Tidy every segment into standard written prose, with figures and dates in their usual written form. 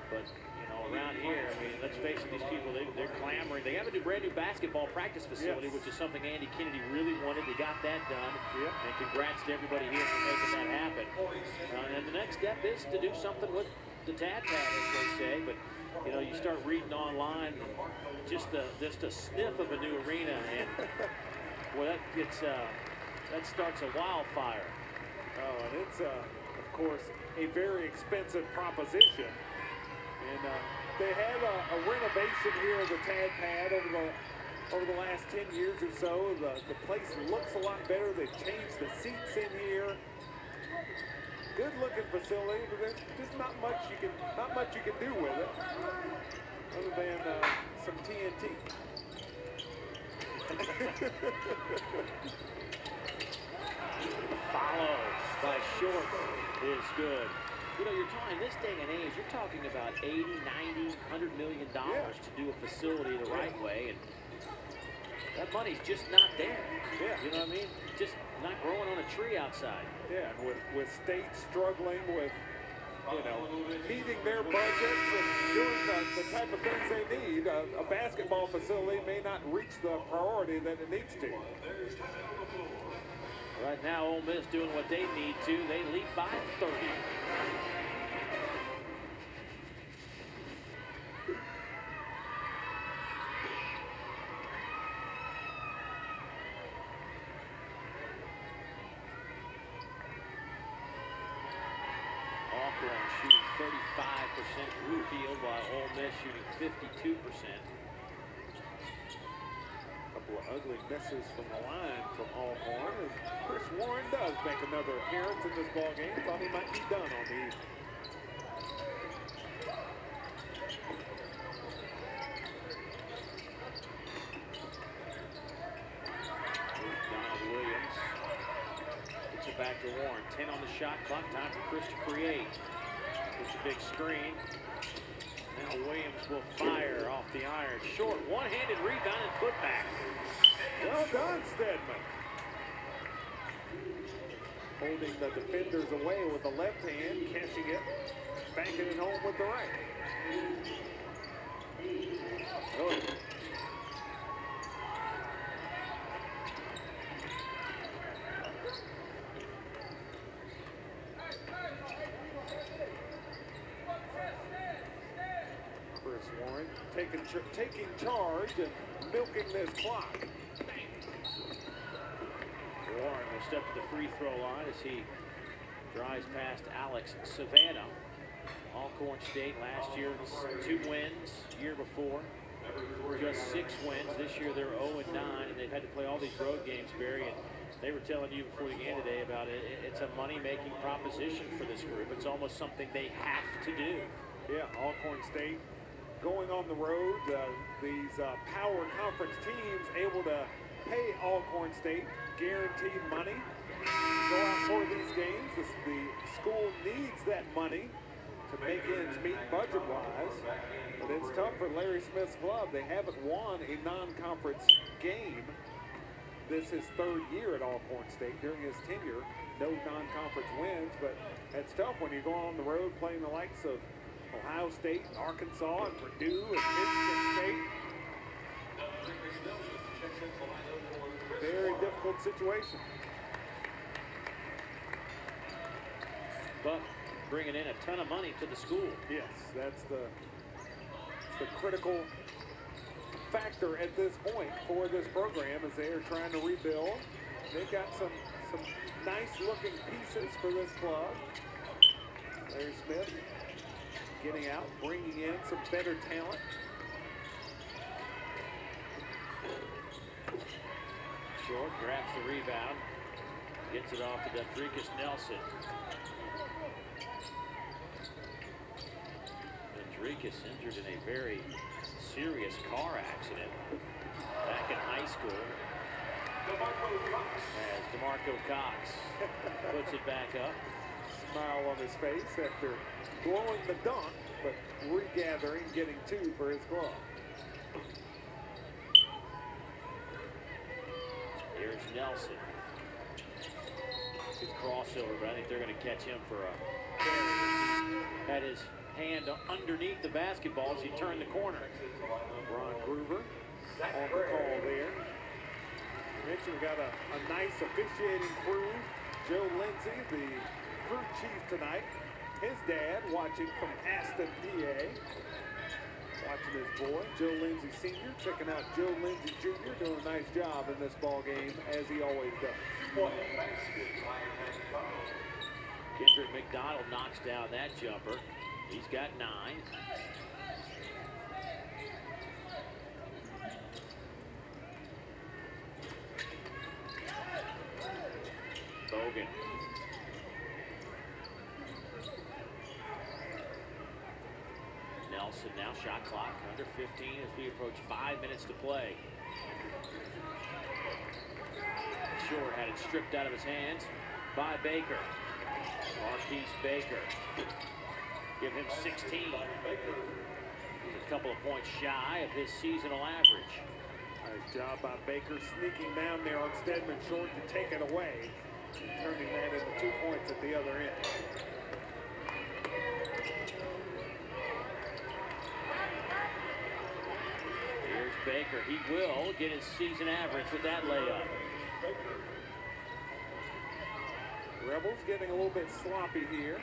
But, you know, around here, I mean, let's face it, these people, they're clamoring. They have a brand new basketball practice facility, which is something Andy Kennedy really wanted. They got that done. And congrats to everybody here for making that happen. And the next step is to do something with the tad pad, as they say. But, you know, you start reading online, just a sniff of a new arena, and well, that starts a wildfire. Oh, and it's, of course, a very expensive proposition. And they have a renovation here of the tad pad over the last 10 years or so. The place looks a lot better. They've changed the seats in here. Good looking facility, but there's just not much you can do with it other than some TNT. Follow by Short is good. You know, you're talking this day and age, you're talking about 80, 90, $100 million to do a facility the right way, and that money's just not there. Yeah. You know what I mean? Just not growing on a tree outside. Yeah, and with states struggling with, you know, meeting their budgets and doing the type of things they need, a basketball facility may not reach the priority that it needs to. Right now, Ole Miss doing what they need to. They lead by 30. Alcorn shooting 35% through field, while Ole Miss shooting 52%. Couple of ugly misses from the line from Alcorn. And Chris Warren does make another appearance in this ball game. Thought he might be done on the evening. Donald Williams gets it back to Warren. 10 on the shot clock. Time for Chris to create. It's a big screen. Now Williams will fire off the iron. Short, one-handed rebound and putback. Well done, Stedman. Holding the defenders away with the left hand, catching it, banking it home with the right. Oh. Chris Warren taking charge and milking this clock. Warren will step to the free throw line as he drives past Alex Savannah. Alcorn State last year 2 wins, year before just 6 wins. This year they're 0-9, and they've had to play all these road games, Barry. And they were telling you before the game today about it. It's a money-making proposition for this group. It's almost something they have to do. Yeah, Alcorn State going on the road. These power conference teams able to pay Alcorn State guaranteed money. Go out for these games. The school needs that money to make ends meet budget-wise. But it's tough for Larry Smith's club. They haven't won a non-conference game. This is his 3rd year at Alcorn State. During his tenure, no non-conference wins. But it's tough when you go on the road playing the likes of Ohio State, and Arkansas, and Purdue, and Michigan State. Very difficult situation. But bringing in a ton of money to the school. Yes, that's the critical factor at this point for this program as they are trying to rebuild. They've got some nice-looking pieces for this club. Larry Smith getting out, bringing in some better talent. Short grabs the rebound, gets it off to Dundrecous Nelson. Dundrecous injured in a very serious car accident back in high school. As DeMarco Cox puts it back up. Smile on his face after blowing the dunk, but regathering, getting 2 for his club. Here's Nelson. Good crossover, but I think they're going to catch him for a carry. Had his hand underneath the basketball as he turned the corner. Ron Groover on the call there. Mentioned we got a nice officiating crew. Joe Lindsay, the crew chief tonight. His dad watching from Aston, PA. Watching his boy, Joe Lindsay Sr., checking out Joe Lindsay Jr., doing a nice job in this ball game, as he always does. Kendrick McDonald knocks down that jumper. He's got 9. Bogan. Nelson now, shot clock under 15 as we approach 5 minutes to play. Short had it stripped out of his hands by Baker. Marquise Baker. Give him 16. He's a couple of points shy of his seasonal average. Nice job by Baker sneaking down there on Stedman Short to take it away. Turning that into 2 points at the other end. Here's Baker. He will get his season average with that layup. Rebels getting a little bit sloppy here.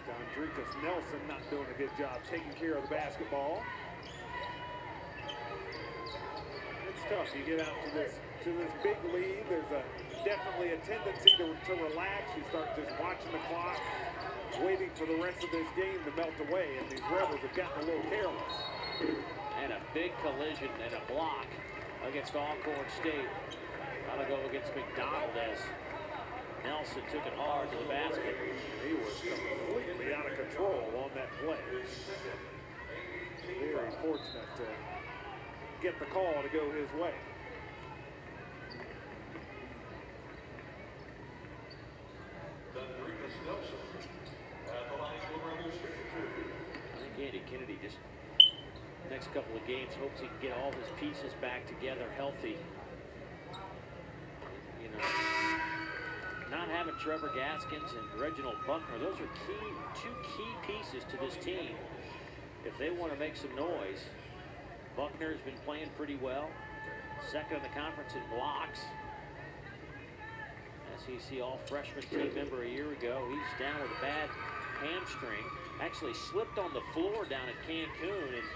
DundrecousNelson not doing a good job taking care of the basketball. It's tough. You get out to this big lead. There's definitely a tendency to relax. You start just watching the clock, waiting for the rest of this game to melt away. And these Rebels have gotten a little careless. And a big collision and a block against Alcorn State. Gotta go against McDonald as Nelson took it hard to the basket. He was completely out of control on that play. Very fortunate to get the call to go his way. I think Andy Kennedy just next couple of games hopes he can get all his pieces back together healthy. You know, not having Trevor Gaskins and Reginald Buckner, those are two key pieces to this team. If they want to make some noise, Buckner has been playing pretty well. Second in the conference in blocks. SEC all-freshman team member a year ago. He's down with a bad hamstring. Actually slipped on the floor down at Cancun, and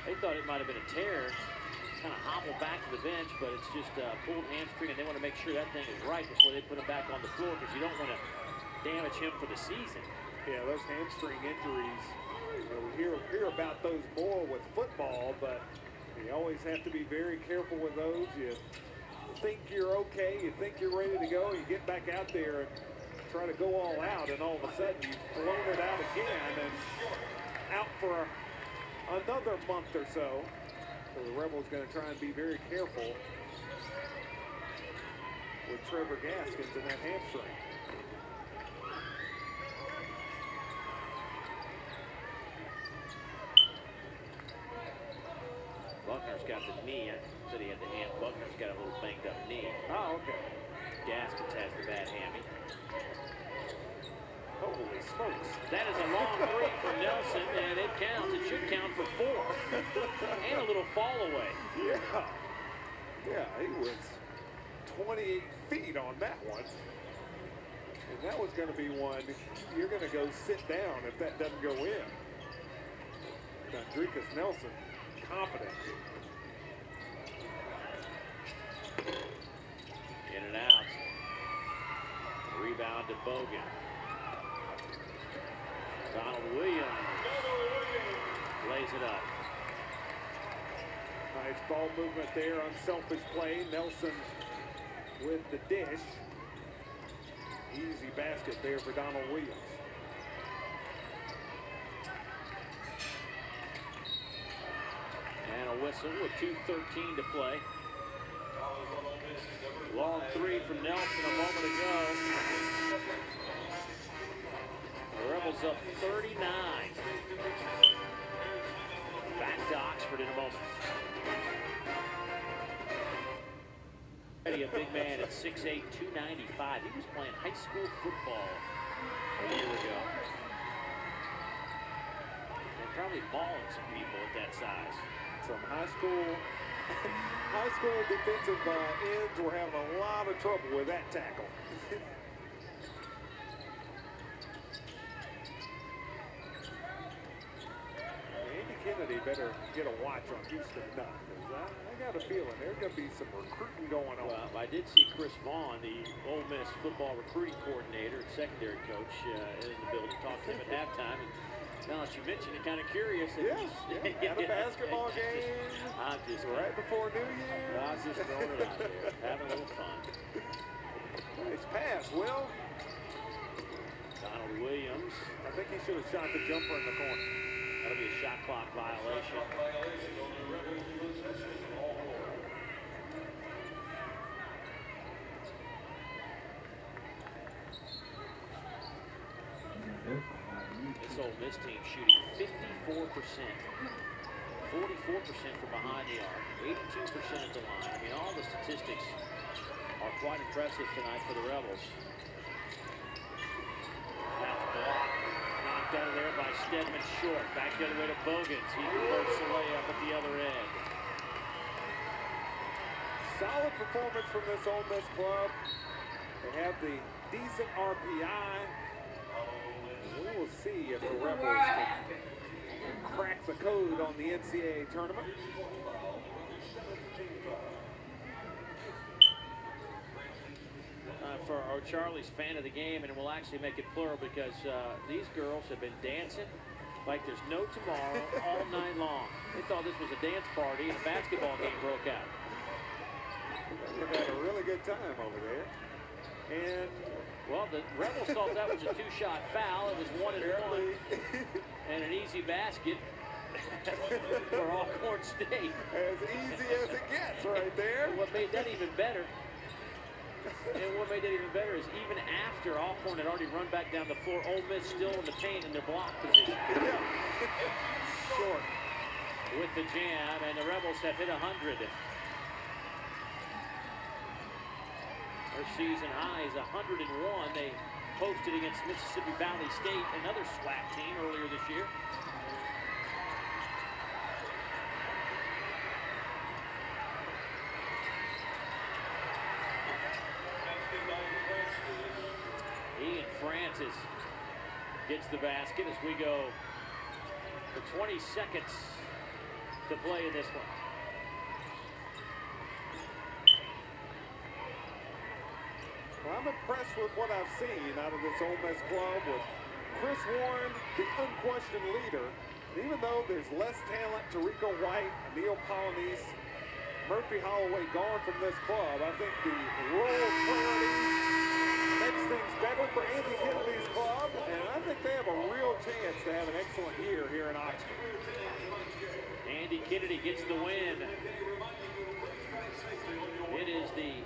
they thought it might have been a tear. Kind of hobbled back to the bench, but it's just a pulled hamstring, and they want to make sure that thing is right before they put him back on the floor, because you don't want to damage him for the season. Yeah, those hamstring injuries, you know, we hear about those more with football, but you always have to be very careful with those. You think you're okay, you think you're ready to go, you get back out there and try to go all out, and all of a sudden you've blown it out again and out for another month or so. So the Rebels going to try and be very careful with Trevor Gaskins in that hamstring. Buckner's got the knee. I said he had the hand. Buckner's got a little banged up knee. Oh, okay. Gaskins has the bad hammy. Holy smokes. That is a long three from Nelson, and it counts. It should count for 4. And a little fall away. Yeah. Yeah, he was 28 feet on that one. And that was going to be one you're going to go sit down if that doesn't go in. DundrecousNelson, confident. In and out. Rebound to Bogan. Donald Williams lays it up. Nice ball movement there, unselfish play. Nelson with the dish. Easy basket there for Donald Williams. And a whistle with 2:13 to play. Long three from Nelson a moment ago. The Rebels up 39. Back to Oxford in a moment. A big man at 6'8", 295. He was playing high school football a year ago. probably mauling some people at that size. Some high school defensive ends were having a lot of trouble with that tackle. Andy Kennedy better get a watch on Houston Nutt, because I got a feeling there's going to be some recruiting going on. Well, I did see Chris Vaughn, the Ole Miss football recruiting coordinator and secondary coach, in the building. Talked to him at halftime. And now, as you mentioned, I'm kind of curious. Yeah, at a basketball game I'm just right before New Year's. I'm just throwing it out there, having a little fun. Nice pass, Will. Donald Williams. I think he should have shot the jumper in the corner. That'll be a shot clock violation. This Ole Miss team shooting 54%, 44% from behind the arc, 82% at the line. I mean, all the statistics are quite impressive tonight for the Rebels. That's blocked, knocked out of there by Stedman short. Back the other way to Bogans. He converts the layup at the other end. Solid performance from this Ole Miss club. They have the decent RPI. We will see if the Rebels can crack the code on the NCAA tournament. For Charlie's fan of the game, and we'll actually make it plural because these girls have been dancing like there's no tomorrow all night long. They thought this was a dance party and a basketball game broke out. They've had a really good time over there. And well, the Rebels thought that was a two-shot foul. It was 1-1 and an easy basket for Alcorn State. As easy as it gets right there. And what made that even better is even after Alcorn had already run back down the floor, Ole Miss still in the paint in their block position. Short with the jam, and the Rebels have hit 100. Their season high is 101. They posted against Mississippi Valley State, another SWAC team, earlier this year. Ian Francis gets the basket as we go for 20 seconds to play in this one. Well, I'm impressed with what I've seen out of this Ole Miss club with Chris Warren, the unquestioned leader. Even though there's less talent, Tarico White, Neil Polonese, Murphy Holloway gone from this club, I think the role clarity makes things better for Andy Kennedy's club, and I think they have a real chance to have an excellent year here in Oxford. Andy Kennedy gets the win. It is the